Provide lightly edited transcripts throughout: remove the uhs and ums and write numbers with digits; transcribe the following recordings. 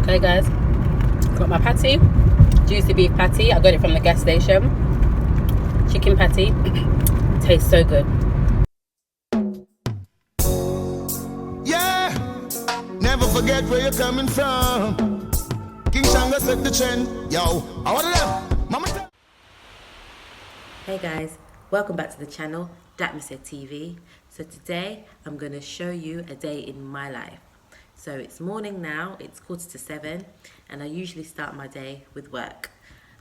Okay guys, got my patty, juicy beef patty. I got it from the gas station. Chicken patty, tastes so good. Yeah, never forget where you're coming from. King Shanga set the trend. Yo, I order them. Mama. Hey guys, welcome back to the channel, datmisehtv. So today I'm going to show you a day in my life. So it's morning now, it's 6:45, and I usually start my day with work.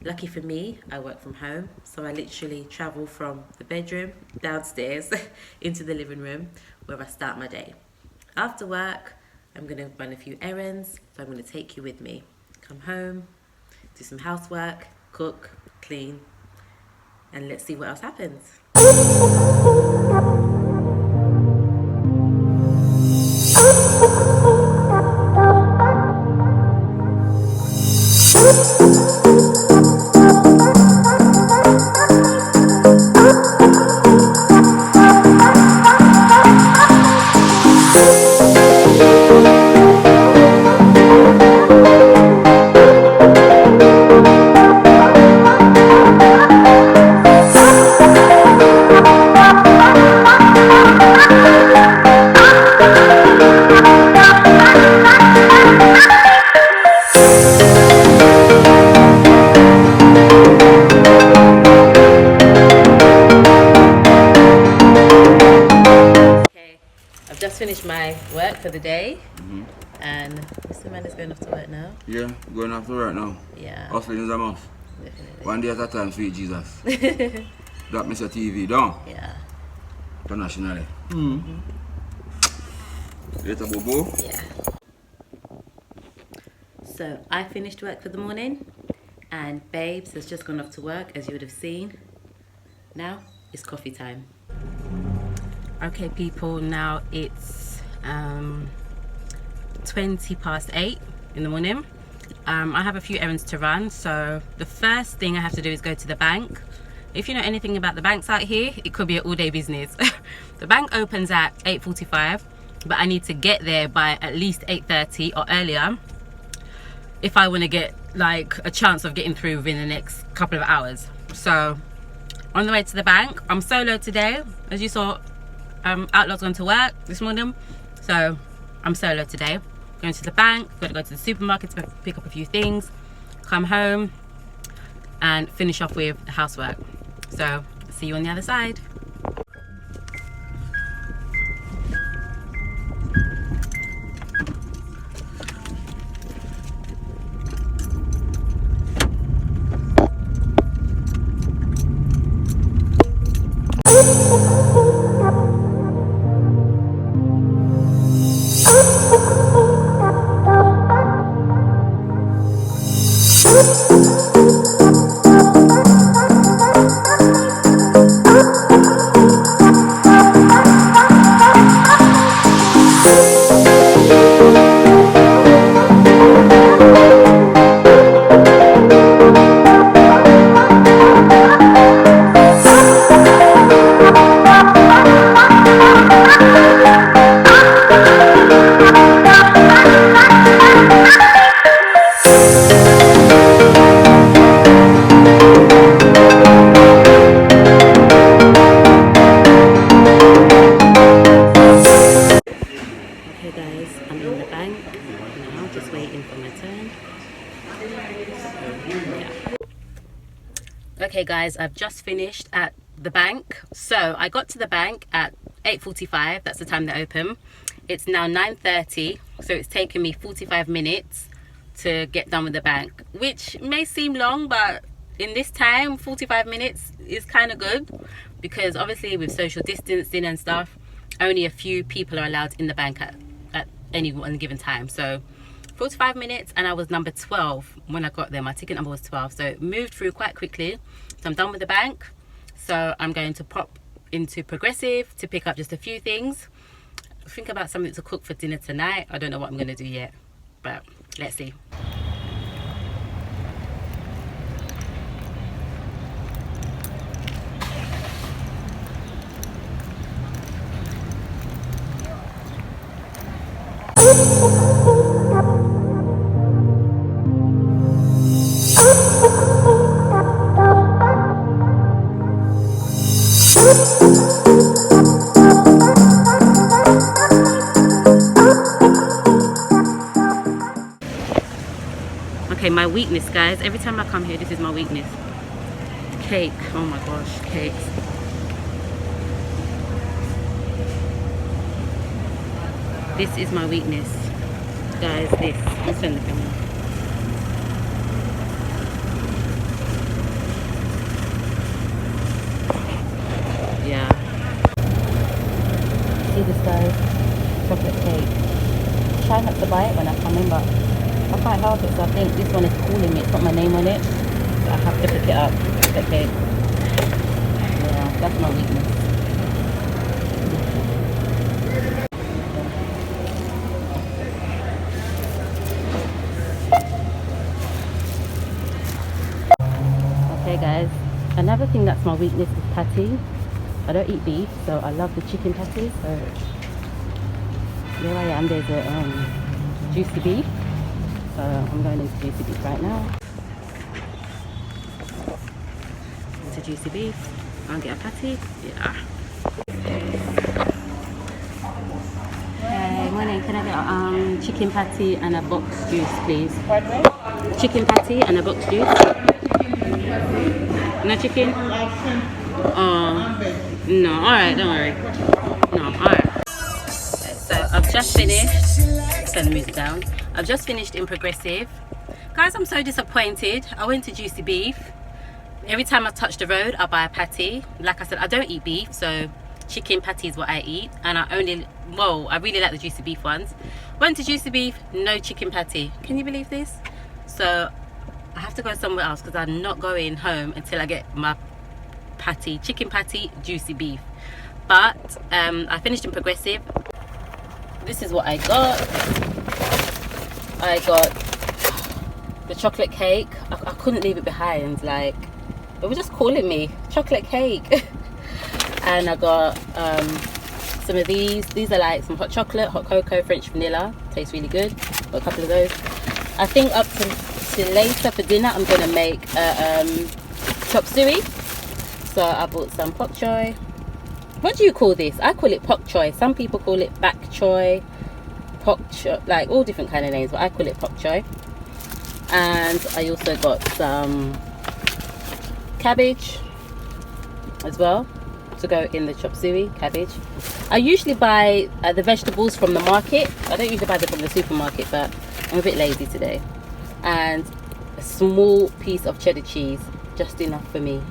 Lucky for me, I work from home, so I literally travel from the bedroom downstairs into the living room where I start my day. After work, I'm going to run a few errands, so I'm going to take you with me. Come home, do some housework, cook, clean, and let's see what else happens. Just finished my work for the day, and Mr. Man is going off to work now. Yeah, going off to work now. Yeah. Hustling is a must. Definitely. One day at a time, sweet Jesus. datmisehtv, don't? Yeah. Internationally. Later, Bobo. Yeah. So I finished work for the morning, and Babes has just gone off to work, as you would have seen. Now it's coffee time. Okay people, now it's 8:20 in the morning. I have a few errands to run, so the first thing I have to do is go to the bank. If you know anything about the banks out here, it could be an all-day business. The bank opens at 8:45, but I need to get there by at least 8:30 or earlier if I want to get like a chance of getting through within the next couple of hours. So on the way to the bank, I'm solo today, as you saw. Outlaw's gone to work this morning, so I'm solo today. Going to the bank, got to go to the supermarket to pick up a few things, come home and finish off with the housework. So see you on the other side. Okay guys, I've just finished at the bank. So I got to the bank at 8:45, that's the time they open. It's now 9:30, so it's taken me 45 minutes to get done with the bank, which may seem long, but in this time 45 minutes is kind of good, because obviously with social distancing and stuff, only a few people are allowed in the bank at any one given time. So 45 minutes, and I was number 12 when I got there. My ticket number was 12, so it moved through quite quickly. So I'm done with the bank, so I'm going to pop into Progressive to pick up just a few things. Think about something to cook for dinner tonight. I don't know what I'm going to do yet, but let's see. Okay, my weakness, guys. Every time I come here, this is my weakness. Cake. Oh my gosh, cakes. This is my weakness, guys. This. Let's turn the camera. Yeah. See this, guys? Chocolate cake. Try not to buy it when I come in, but I can't help it. So I think this one is calling me. It's got my name on it, so I have to pick it up. Chocolate cake. Yeah, that's my weakness. Okay guys, another thing that's my weakness is patty. I don't eat beef, so I love the chicken patty. So there I am. There's a juicy beef, so I'm going into juicy beef right now. Into juicy beef. I'll get a patty. Yeah. Hey, morning. Can I get a chicken patty and a box juice, please? Pardon me? Chicken patty and a box juice. No chicken? Oh, no. Alright, don't worry. No, alright. So I've just finished. Turn the music down. I've just finished in Progressive. Guys, I'm so disappointed. I went to Juicy Beef. Every time I touch the road, I buy a patty. Like I said, I don't eat beef, so chicken patty is what I eat. And I really like the Juicy Beef ones. Went to Juicy Beef, no chicken patty. Can you believe this? So I have to go somewhere else because I'm not going home until I get my patty, chicken patty, juicy beef. But I finished in Progressive. This is what I got. I got the chocolate cake. I couldn't leave it behind. Like, it was just calling me chocolate cake. And I got some of these. These are like some hot chocolate, hot cocoa, French vanilla. Tastes really good. Got a couple of those. I think up to later for dinner I'm gonna make chop suey. So I bought some pok choy. What do you call this? I call it pok choy. Some people call it bak choy, pok choy, like all different kind of names, but I call it pok choy. And I also got some cabbage as well to go in the chop suey. Cabbage. I usually buy the vegetables from the market. I don't usually buy them from the supermarket, but I'm a bit lazy today. And a small piece of cheddar cheese, just enough for me.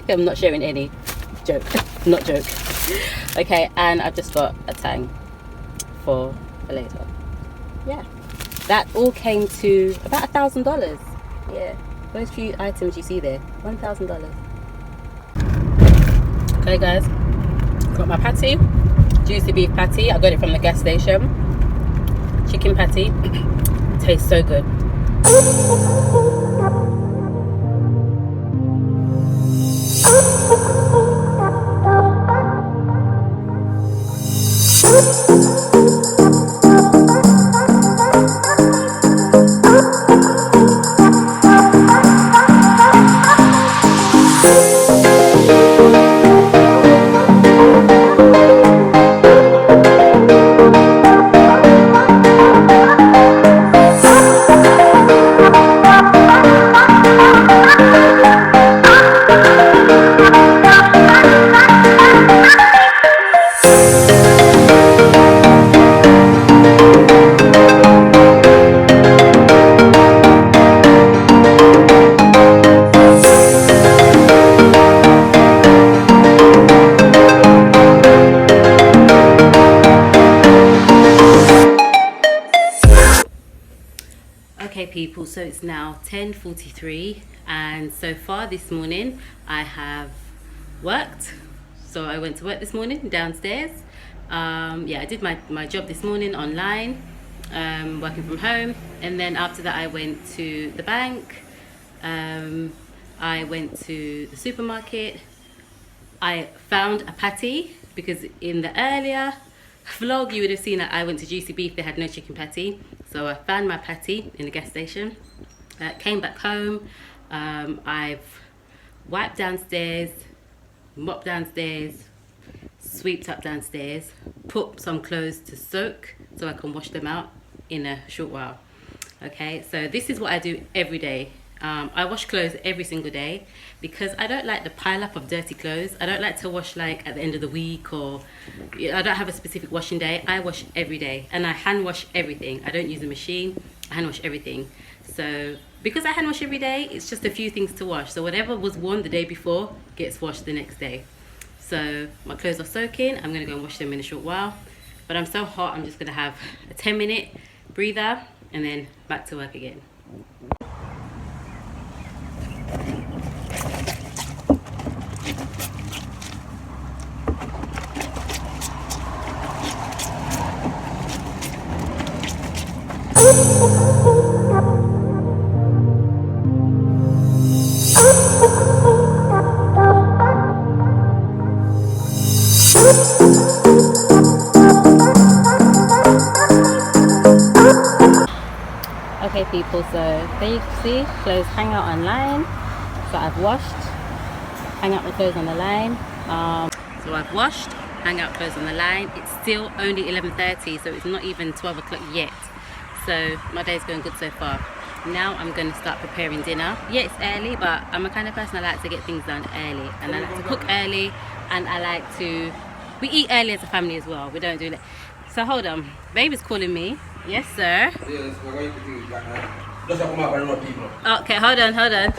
I'm not sharing any. Joke. Not joke. Okay, and I've just got a tang for later. Yeah, that all came to about $1,000. Yeah, those few items you see there, $1,000. Okay guys, got my patty, juicy beef patty. I got it from the gas station. Chicken patty. Tastes so good. Okay people, so it's now 10:43 and so far this morning I have worked. So I went to work this morning downstairs. Yeah, I did my job this morning online, working from home, and then after that I went to the bank. I went to the supermarket. I found a patty because in the earlier vlog you would have seen that I went to Juicy Beef. They had no chicken patty, so I found my patty in the gas station. Came back home. I've wiped downstairs, mopped downstairs, sweeped up downstairs, put some clothes to soak so I can wash them out in a short while. Okay, so this is what I do every day. I wash clothes every single day because I don't like the pile up of dirty clothes. I don't like to wash like at the end of the week, or I don't have a specific washing day. I wash every day, and I hand wash everything. I don't use a machine. I hand wash everything. So because I hand wash every day, it's just a few things to wash. So whatever was worn the day before gets washed the next day. So my clothes are soaking. I'm gonna go and wash them in a short while. But I'm so hot, I'm just gonna have a 10-minute breather and then back to work again. Okay people, so there you can see clothes hang out on line. So I've washed, hang out the clothes on the line. So I've washed, hang out clothes on the line. It's still only 11:30, so it's not even 12 o'clock yet. So my day's going good so far. Now I'm going to start preparing dinner. Yeah, it's early, but I'm a kind of person I like to get things done early, and I like to cook early, and I like to, we eat early as a family as well. We don't do that. So hold on, baby's calling me. Yes sir. Okay, hold on.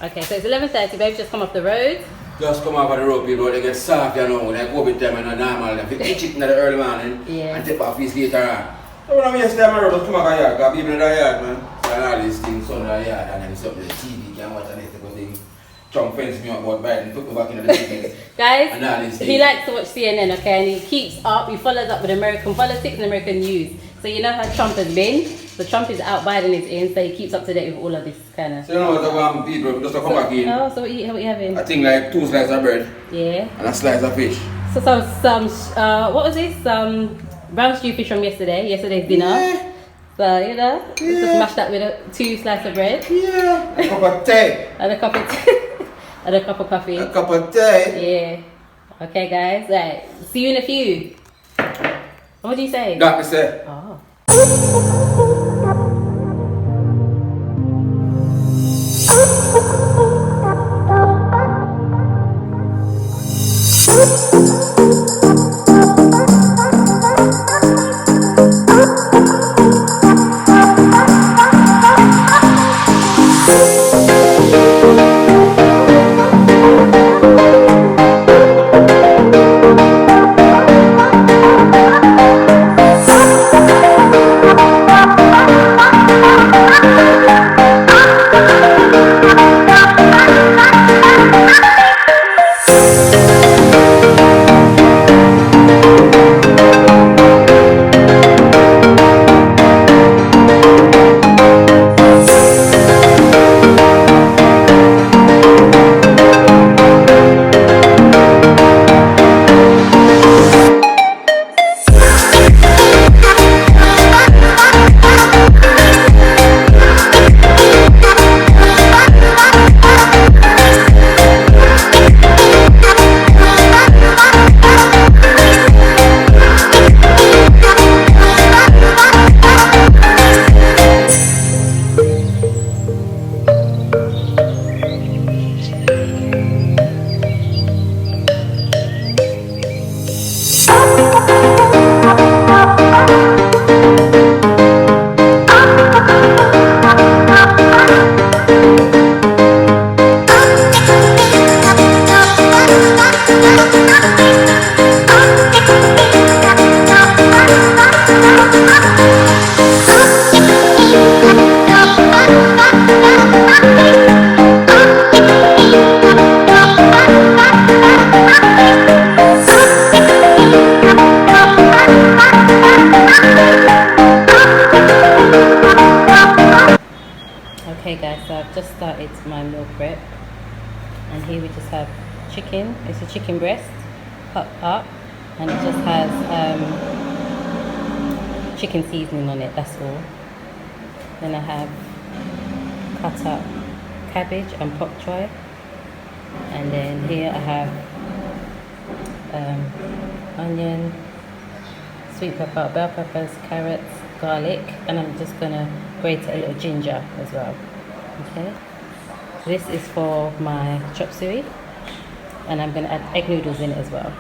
Okay, so it's 11:30, baby just come off the road. Just come over the road, people, they get soft, you know, like overtime and normal. They eat it in the early morning and take off his later on. So when I'm yesterday, I'm just come over here, because people in the yard, man. And all these things on the yard, and then it's up to the TV, can watch and everything. Trump fence me up about Biden, took me back into the business. Guys, he likes to watch CNN, okay, and he keeps up, he follows up with American politics and American news. So you know how Trump has been? So Trump is out, Biden is in, so he keeps up to date with all of this kind of... So you know what I want people, just to come back in. Oh, so what you having? I think like 2 slices of bread. Yeah. And a slice of fish. So what was this? Brown stew fish from yesterday's dinner. Yeah. So, you know, just smash that with 2 slices of bread. Yeah. A cup of tea. And a cup of tea. And a cup of coffee. A cup of tea. Yeah. Okay, guys. Right. See you in a few. What do you say? That me say. Oh. Okay guys, so I've just started my meal prep, and here we just have chicken. It's a chicken breast cut up, and it just has chicken seasoning on it, that's all. Then I have cut up cabbage and pak choy, and then here I have onion, sweet pepper, bell peppers, carrots, garlic, and I'm just gonna grate a little ginger as well. Okay, this is for my chop suey, and I'm gonna add egg noodles in it as well.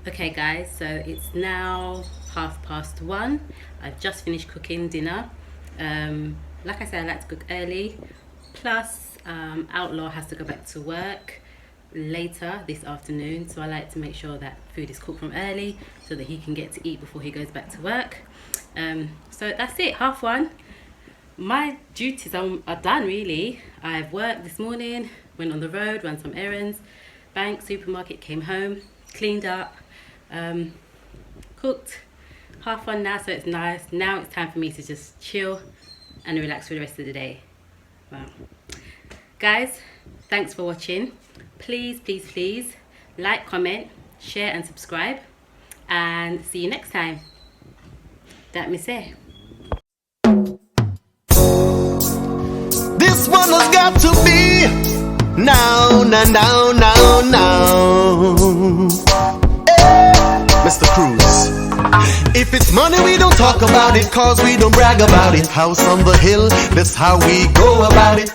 Okay guys, so it's now 1:30. I've just finished cooking dinner. Like I said, I like to cook early, plus Outlaw has to go back to work later this afternoon, so I like to make sure that food is cooked from early so that he can get to eat before he goes back to work. So that's it, 1:30. My duties are done really. I've worked this morning, went on the road, ran some errands, bank, supermarket, came home, cleaned up, cooked. 1:30 now, so it's nice. Now it's time for me to just chill and relax for the rest of the day. Wow. Guys, thanks for watching. Please like, comment, share and subscribe, and see you next time. That me say. This one has got to be now. Mr. Cruz. If it's money, we don't talk about it, cause we don't brag about it. House on the hill, that's how we go about it.